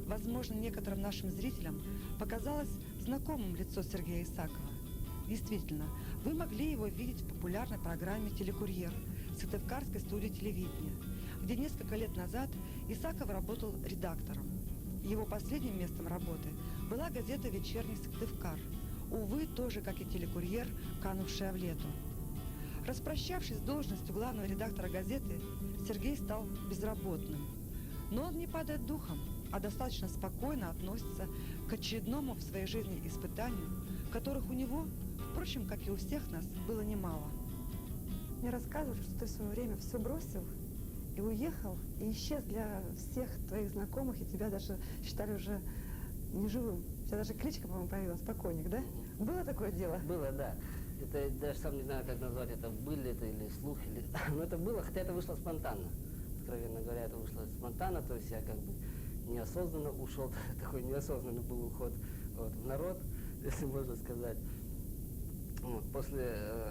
Возможно, некоторым нашим зрителям показалось знакомым лицо Сергея Исакова. Действительно, вы могли его видеть в популярной программе «Телекурьер» Сыктывкарской студии телевидения, где несколько лет назад Исаков работал редактором. Его последним местом работы была газета «Вечерний Сыктывкар», увы, тоже, как и «Телекурьер», канувшая в лету. Распрощавшись с должностью главного редактора газеты, Сергей стал безработным. Но он не падает духом, а достаточно спокойно относится к очередному в своей жизни испытанию, которых у него, впрочем, как и у всех нас, было немало. Мне рассказывали, что ты в свое время все бросил и уехал, и исчез для всех твоих знакомых, и тебя даже считали уже неживым. У тебя даже кличка, по-моему, появилась, покойник, да? Было такое дело? Было, да. Это я даже сам не знаю, как назвать это, были это или слух, или... но это было, хотя это вышло спонтанно. Откровенно говоря, это вышло спонтанно, то есть я как бы неосознанно ушел, такой неосознанный был уход вот, в народ, если можно сказать. Вот, после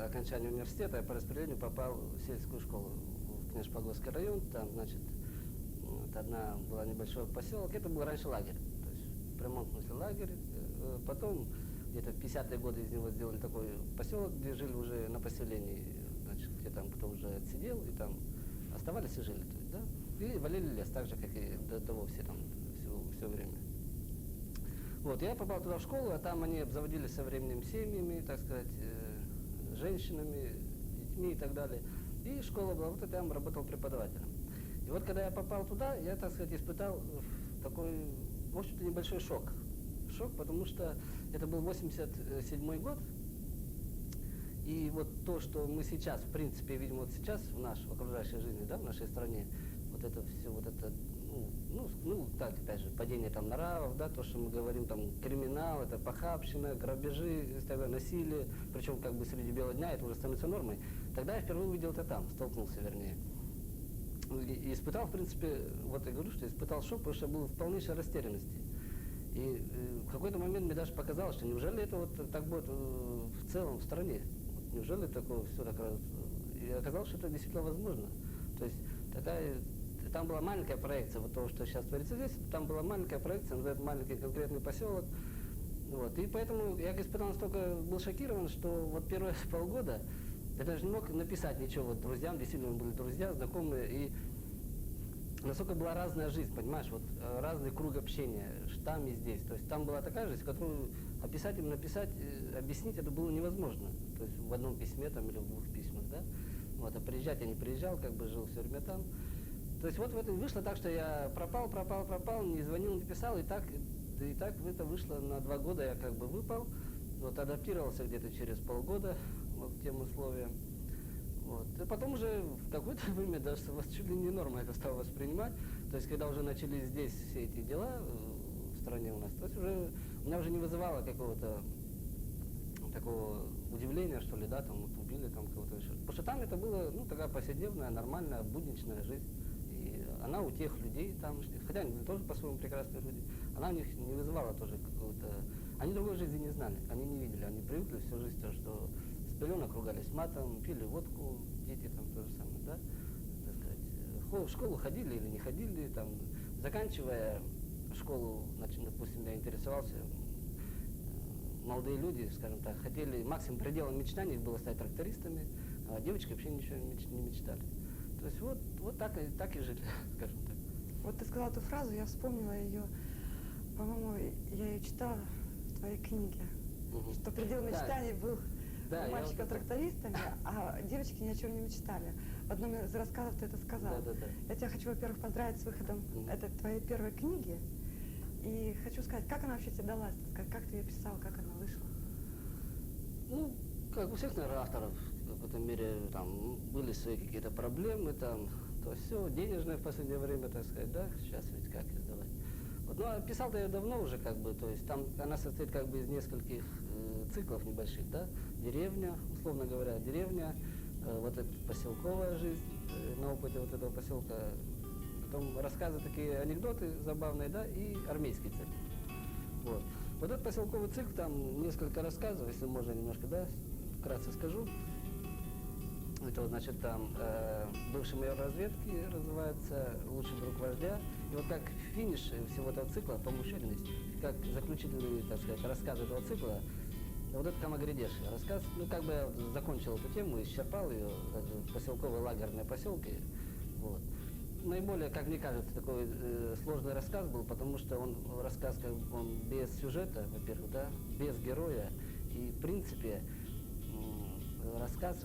окончания университета я по распределению попал в сельскую школу в Княжпогорский район, там, значит, вот, одна была небольшой поселок, это был раньше лагерь, то есть в прямом смысле лагерь, потом где-то в 50-е годы из него сделали такой поселок, где жили уже на поселении, значит, где там кто уже отсидел, и там оставались и жили, то есть, да, и валили лес, так же, как и до вовсе там все время. Вот, я попал туда в школу, а там они обзаводились со временем семьями, так сказать, женщинами, детьми и так далее. И школа была, вот я там работал преподавателем. И вот когда я попал туда, я, так сказать, испытал такой, в общем-то, небольшой шок. Шок, потому что это был 87-й год, и вот то, что мы сейчас, в принципе, видим вот сейчас в нашей окружающей жизни, да, в нашей стране, вот это все, вот это, так, опять же, падение там нравов, да, то, что мы говорим, там, криминал, это похабщина, грабежи, насилие, причем как бы среди бела дня это уже становится нормой. Тогда я впервые увидел это там, столкнулся, вернее. И испытал, в принципе, вот я говорю, что испытал шок, потому что я был в полнейшей растерянности. И в какой-то момент мне даже показалось, что неужели это вот так будет в целом в стране? Вот неужели такое все так раз... И оказалось, что это действительно возможно. То есть такая... Там была маленькая проекция, вот того, что сейчас творится здесь, там была маленькая проекция, называется маленький конкретный поселок. Вот. И поэтому я испытал настолько, был шокирован, что вот первые полгода я даже не мог написать ничего вот друзьям, действительно были друзья, знакомые, и насколько была разная жизнь, понимаешь, вот разный круг общения, там и здесь. То есть там была такая жизнь, которую описать им, написать, объяснить это было невозможно. То есть в одном письме там или в двух письмах, да. Вот, а приезжать я не приезжал, как бы жил все время там. То есть вот в этом вышло так, что я пропал, не звонил, не писал, и так это вышло на 2 года, я как бы выпал, вот, адаптировался где-то через полгода вот, к тем условиям. Вот. И потом уже в какое-то время даже вот, чуть ли не норма это стал воспринимать. То есть когда уже начались здесь все эти дела в стране у нас, то есть уже у меня уже не вызывало какого-то такого удивления, что ли, да, там вот, убили там кого-то еще. Потому что там это было, ну, такая повседневная, нормальная, будничная жизнь. И она у тех людей там, хотя они были тоже по-своему прекрасные люди, она у них не вызывала тоже какого-то... Они другой жизни не знали, они не видели, они привыкли всю жизнь, то, что с пеленок ругались матом, пили водку, дети там то же самое, да, так сказать. В школу ходили или не ходили, там, заканчивая школу, значит, допустим, я интересовался, молодые люди, скажем так, хотели, максимум пределом мечтаний было стать трактористами, а девочки вообще ничего не мечтали. То есть вот так и жили, скажем так. Вот ты сказала эту фразу, я вспомнила ее, по-моему, я ее читала в твоей книге, что предел мечтаний был у мальчиков трактористами, а девочки ни о чем не мечтали. В одном из рассказов ты это сказал. Я тебя хочу, во-первых, поздравить с выходом этой твоей первой книги. И хочу сказать, как она вообще тебе далась, как ты ее писал, как она вышла? Ну, как у всех, наверное, авторов в этом мире там были свои какие-то проблемы, там, то все, денежное в последнее время, так сказать, да, сейчас ведь как издавать. Вот, ну, а писал-то я давно уже, как бы, то есть там она состоит как бы из нескольких циклов небольших, да, деревня, условно говоря, деревня, вот эта поселковая жизнь на опыте вот этого поселка, потом рассказы такие, анекдоты забавные, да, и армейский цикл. Вот. Вот этот поселковый цикл, там несколько рассказов, если можно немножко, да, вкратце скажу. Это вот, значит, там бывший майор разведки называется, лучший друг вождя. И вот как финиш всего этого цикла, по-моему, еще один есть, как заключительный, так сказать, рассказ этого цикла, вот это Камагридеши рассказ, ну, как бы я закончил эту тему, исчерпал ее, поселковые лагерные поселки, вот. Наиболее, как мне кажется, такой сложный рассказ был, потому что он рассказ, как бы, он без сюжета, во-первых, да, без героя, и, в принципе, рассказ,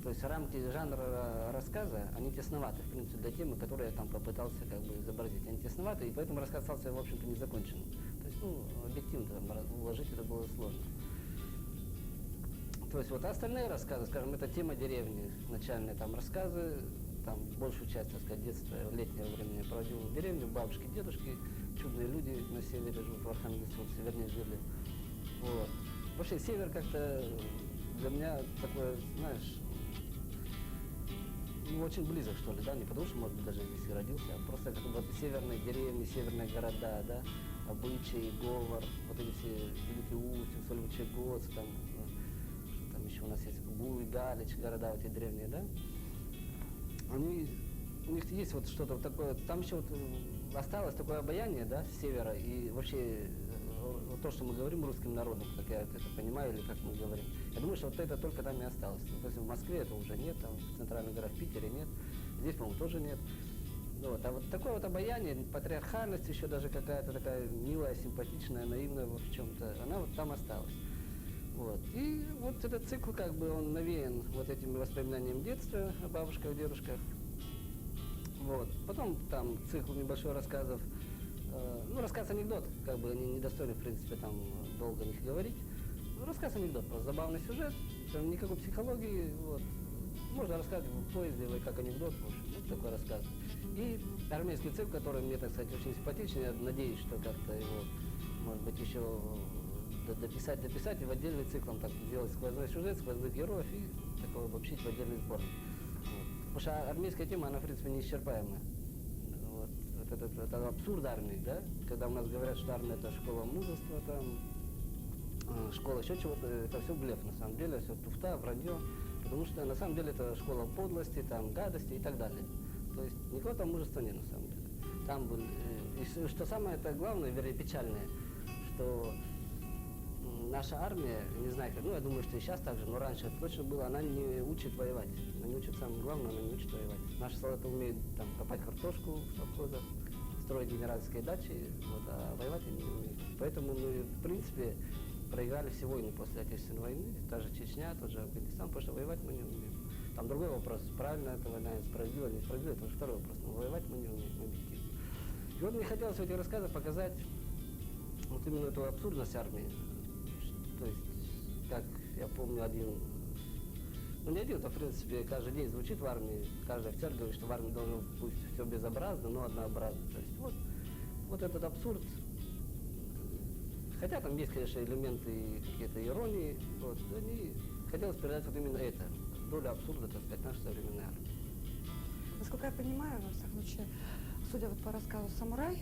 то есть рамки жанра рассказа, они тесноваты, в принципе, для темы, которую я там попытался как бы изобразить. Они тесноваты, и поэтому рассказ остался, в общем-то, незаконченным. То есть, ну, объективно там уложить это было сложно. То есть вот остальные рассказы, скажем, это тема деревни, начальные там рассказы, там большую часть, так сказать, детства, летнего времени я проводил в деревне, бабушки, дедушки, чудные люди на севере живут, в Архангельске, севернее жили. Вот. Вообще север как-то для меня такое, знаешь, ну, очень близок, что ли, да, не потому что, может быть, даже здесь и родился, а просто как вот северные деревни, северные города, да, обычаи, говор, вот эти все Великий Устюг, Сольвычегодск, там еще у нас есть Буй, Галич, города вот эти древние, да, они, у них есть вот что-то вот такое, там еще вот осталось такое обаяние, да, с севера, и вообще вот то, что мы говорим русским народом, как я это понимаю, или как мы говорим, я думаю, что вот это только там и осталось. То есть в Москве это уже нет, там в центральных городах, в Питере нет, здесь, по-моему, тоже нет. Вот. А вот такое вот обаяние, патриархальность еще даже какая-то такая милая, симпатичная, наивная в чем-то, она вот там осталась. Вот. И вот этот цикл, как бы, он навеян вот этими воспоминаниями детства о бабушках, дедушках. Вот. Потом там цикл небольшой рассказов, ну, рассказ-анекдот, как бы они недостойны, в принципе, там долго о них говорить. Ну, рассказ-анекдот, просто забавный сюжет, там никакой психологии, вот. Можно рассказывать в поезде или как анекдот, в общем, вот такой рассказ. И армейский цикл, который мне, так сказать, очень симпатичен, я надеюсь, что как-то его, может быть, еще дописать и в отдельный цикл, так сделать сквозной сюжет, сквозных героев и такой обобщить в отдельный сборник. Вот. Потому что армейская тема, она, в принципе, неисчерпаемая. Вот. Это абсурд армии, да? Когда у нас говорят, что армия это школа мужества, там, школа еще чего-то, это все блеф, на самом деле, все туфта, вранье. Потому что на самом деле это школа подлости, там, гадости и так далее. То есть никакого там мужества нет, на самом деле. Там были, и что самое это главное, вернее, печальное, что наша армия, не знаю, как, ну, я думаю, что и сейчас так же, но раньше это точно было, она не учит воевать. Она не учит, самое главное, она не учит воевать. Наши солдаты умеют там копать картошку в совхозах, строить генеральские дачи, вот, а воевать они не умеют. Поэтому мы, в принципе, проиграли все войны после Отечественной войны, та же Чечня, тот же Афганистан, потому что воевать мы не умеем. Там другой вопрос, правильно эта война, справедливо, несправедливо, это уже второй вопрос, но воевать мы не умеем, объективно. И вот мне хотелось в этих рассказах показать вот именно эту абсурдность армии. То есть, как я помню, ну не один, это в принципе каждый день звучит в армии, каждый офицер говорит, что в армии должно быть пусть все безобразно, но однообразно. То есть вот этот абсурд, хотя там есть, конечно, элементы какие-то иронии, вот, они хотелось передать вот именно это, долю абсурда, так сказать, нашей современной армии. Насколько я понимаю, во всяком случае, Судя вот по рассказу «Самурай»,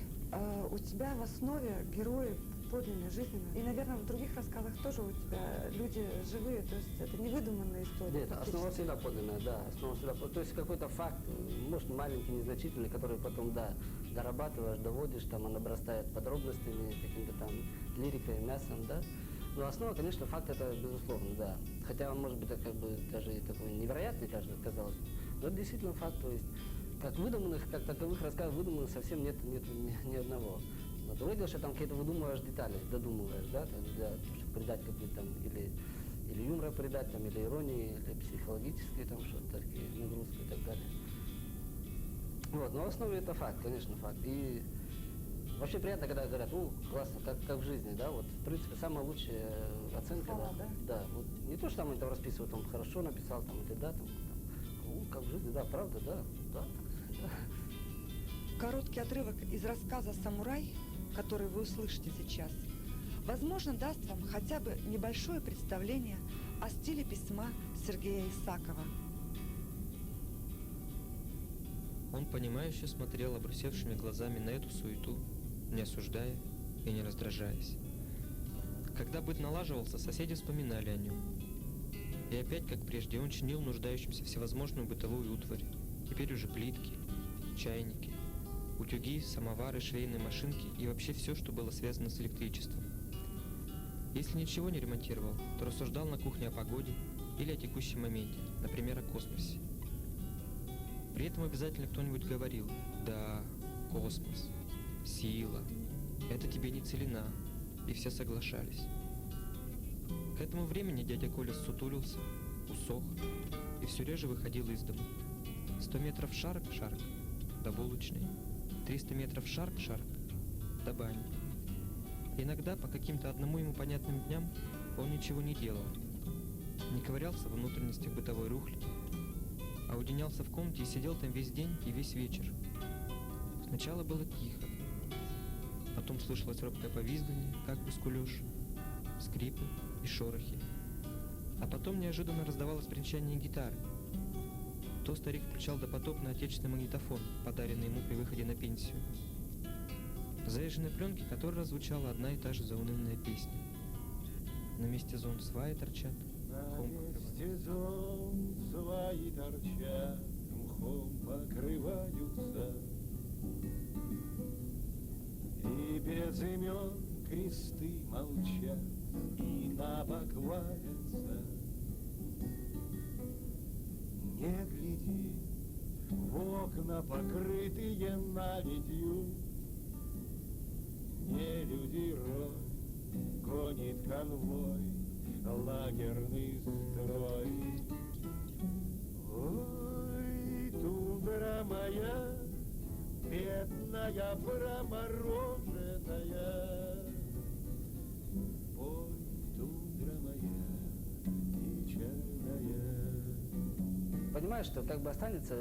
у тебя в основе герои подлинные, жизненные. И, наверное, в других рассказах тоже у тебя люди живые, то есть это не выдуманная история. Нет, основа всегда подлинная, да. Основа всегда подлинная. То есть какой-то факт, может, маленький, незначительный, который потом, да, дорабатываешь, доводишь, там он обрастает подробностями, каким-то там лирикой, мясом, да. Но основа, конечно, факт это безусловно, да. Хотя он может быть как бы даже и такой невероятный, кажется, казалось бы. Но это действительно факт, то есть как выдуманных, как таковых рассказов выдуманных совсем нет ни одного. Но другое дело, что там какие-то выдумываешь детали, додумываешь, да, там, чтобы придать какой-то там или юмора придать, там, или иронии, или психологические там что-то такие, нагрузки и так далее. Вот, но в основе это факт, конечно, факт. И вообще приятно, когда говорят, классно, как в жизни, да, вот, в принципе, самая лучшая оценка, Слова, да? Да, вот, не то, что там они там расписывают, он хорошо написал, там, или да, там, как в жизни, да, правда, да. Короткий отрывок из рассказа «Самурай», который вы услышите сейчас, возможно, даст вам хотя бы небольшое представление о стиле письма Сергея Исакова. Он понимающе смотрел обрусевшими глазами на эту суету, не осуждая и не раздражаясь. Когда быт налаживался, соседи вспоминали о нем. И опять, как прежде, он чинил нуждающимся всевозможную бытовую утварь. Теперь уже плитки, чайники, утюги, самовары, швейные машинки и вообще все, что было связано с электричеством. Если ничего не ремонтировал, то рассуждал на кухне о погоде или о текущем моменте, например, о космосе. При этом обязательно кто-нибудь говорил: «Да, космос, сила, это тебе не целина», и все соглашались. К этому времени дядя Коля ссутулился, усох и все реже выходил из дома. 100 метров шарк-шарк до булочной, 300 метров шарк-шарк до бани. Иногда по каким-то одному ему понятным дням он ничего не делал, не ковырялся во внутренностях бытовой рухляди, а уединялся в комнате и сидел там весь день и весь вечер. Сначала было тихо, потом слышалось робкое повизгивание, как бы скулёж, скрипы и шорохи, а потом неожиданно раздавалось бренчание гитары. То старик включал допотопный отечественный магнитофон, подаренный ему при выходе на пенсию. В заезженной пленке которой звучала одна и та же заунывная песня. На месте зон сваи торчат, мхом покрываются. Зон сваи торчат, мхом покрываются. И без имен кресты молчат, и набок валятся. Не гляди в окна, покрытые наледью, не люди рой гонит конвой, лагерный строй. Ой, тундра моя, бедная, промороженная, ой, тундра моя, печальная. Понимаешь, что как бы останется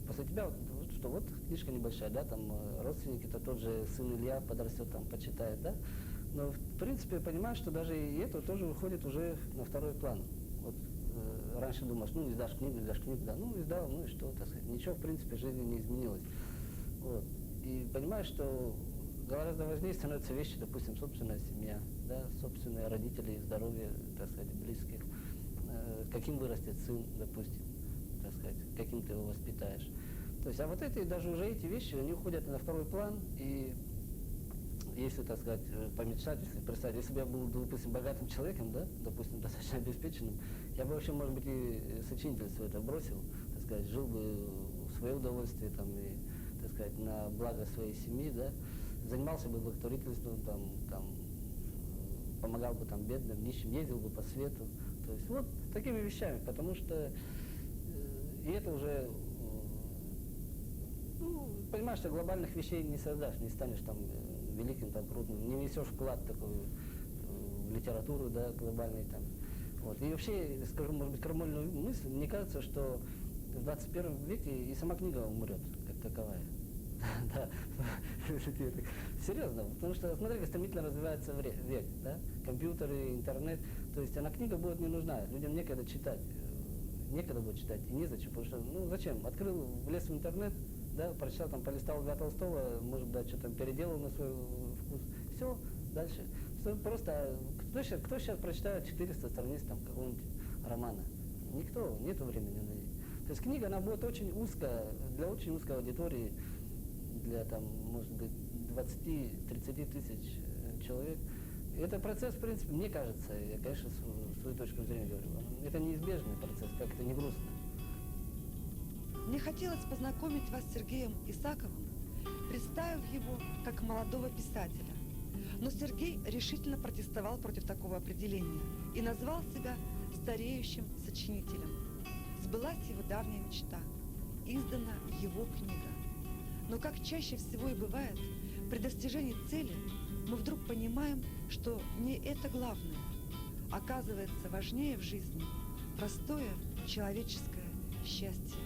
после тебя, что вот книжка небольшая, да, там родственники-то тот же сын Илья подрастет, там почитает, да, но в принципе понимаешь, что даже и это тоже выходит уже на второй план. Вот раньше думаешь, ну издашь книгу, да, ну издал, ну и что, так сказать, ничего в принципе в жизни не изменилось. Вот. И понимаешь, что гораздо важнее становятся вещи, допустим, собственная семья, да, собственные родители, здоровье, так сказать, близких, каким вырастет сын, допустим, так сказать, каким ты его воспитаешь. То есть, а вот эти, даже уже эти вещи, они уходят на второй план, и если, так сказать, помечтать, если представить, если бы я был, допустим, богатым человеком, да, допустим, достаточно обеспеченным, я бы вообще, может быть, и сочинительство это бросил, так сказать, жил бы в свое удовольствие, там, и, так сказать, на благо своей семьи, да, занимался бы благотворительством, там, помогал бы там бедным, нищим, ездил бы по свету, то есть вот такими вещами, потому что и это уже, ну, понимаешь, что глобальных вещей не создашь, не станешь там великим, там, крупным, не несешь вклад такой в литературу, да, глобальный там. Вот. И вообще, скажу, может быть, крамольную мысль, мне кажется, что в 21 веке и сама книга умрет, как таковая. Да, серьезно, потому что, смотри, как стремительно развивается век, да, компьютеры, интернет, то есть она книга будет не нужна, людям некогда читать, некогда будет читать, и незачем, потому что, ну, зачем, открыл, влез в интернет, да, прочитал, там, полистал Льва Толстого, может быть, что там переделал на свой вкус. Все, дальше. Просто, кто сейчас прочитает 400 страниц там какого-нибудь романа? Никто, нету времени. То есть книга, она будет очень узкая, для очень узкой аудитории, для, там, может быть, 20-30 тысяч человек. И это процесс, в принципе, мне кажется, я, конечно, свою точку зрения говорю, это неизбежный процесс, как это не грустно. Мне хотелось познакомить вас с Сергеем Исаковым, представив его как молодого писателя. Но Сергей решительно протестовал против такого определения и назвал себя стареющим сочинителем. Сбылась его давняя мечта, издана его книга. Но как чаще всего и бывает, при достижении цели мы вдруг понимаем, что не это главное. Оказывается, важнее в жизни простое человеческое счастье.